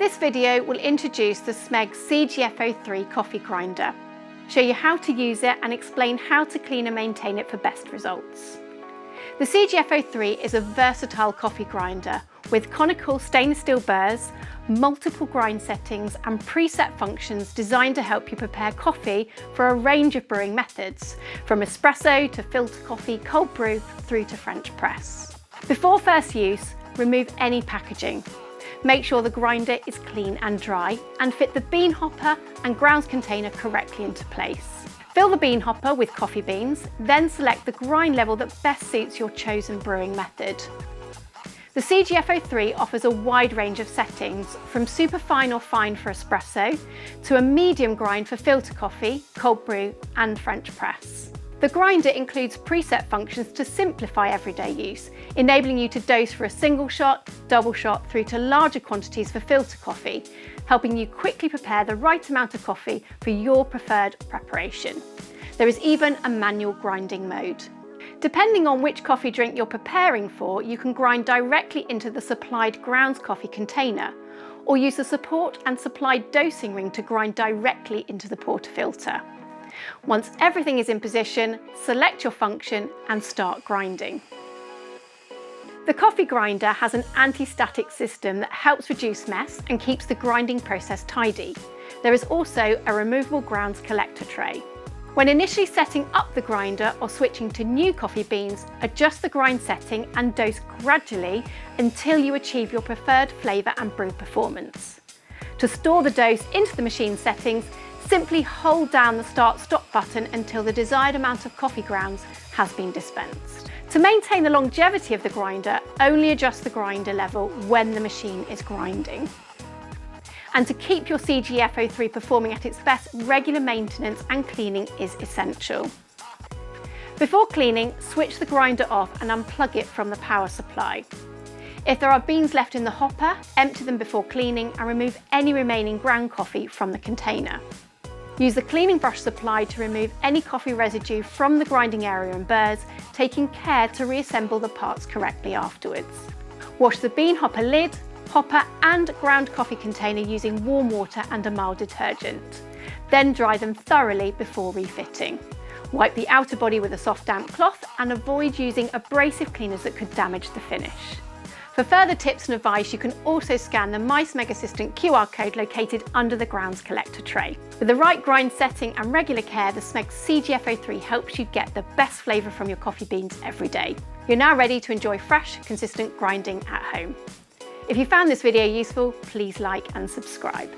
This video will introduce the Smeg CGF03 coffee grinder, show you how to use it and explain how to clean and maintain it for best results. The CGF03 is a versatile coffee grinder with conical stainless steel burrs, multiple grind settings and preset functions designed to help you prepare coffee for a range of brewing methods, from espresso to filter coffee, cold brew through to French press. Before first use, remove any packaging. Make sure the grinder is clean and dry and fit the bean hopper and grounds container correctly into place. Fill the bean hopper with coffee beans, then select the grind level that best suits your chosen brewing method. The CGF03 offers a wide range of settings, from super fine or fine for espresso to a medium grind for filter coffee, cold brew and French press. The grinder includes preset functions to simplify everyday use, enabling you to dose for a single shot, double shot through to larger quantities for filter coffee, helping you quickly prepare the right amount of coffee for your preferred preparation. There is even a manual grinding mode. Depending on which coffee drink you're preparing for, you can grind directly into the supplied grounds coffee container, or use the support and supplied dosing ring to grind directly into the portafilter. Once everything is in position, select your function and start grinding. The coffee grinder has an anti-static system that helps reduce mess and keeps the grinding process tidy. There is also a removable grounds collector tray. When initially setting up the grinder or switching to new coffee beans, adjust the grind setting and dose gradually until you achieve your preferred flavour and brew performance. To store the dose into the machine settings, simply hold down the start-stop button until the desired amount of coffee grounds has been dispensed. To maintain the longevity of the grinder, only adjust the grinder level when the machine is grinding. And to keep your CGF03 performing at its best, regular maintenance and cleaning is essential. Before cleaning, switch the grinder off and unplug it from the power supply. If there are beans left in the hopper, empty them before cleaning and remove any remaining ground coffee from the container. Use the cleaning brush supplied to remove any coffee residue from the grinding area and burrs, taking care to reassemble the parts correctly afterwards. Wash the bean hopper lid, hopper and ground coffee container using warm water and a mild detergent. Then dry them thoroughly before refitting. Wipe the outer body with a soft damp cloth and avoid using abrasive cleaners that could damage the finish. For further tips and advice, you can also scan the My Smeg Assistant QR code located under the grounds collector tray. With the right grind setting and regular care, the Smeg CGF03 helps you get the best flavour from your coffee beans every day. You're now ready to enjoy fresh, consistent grinding at home. If you found this video useful, please like and subscribe.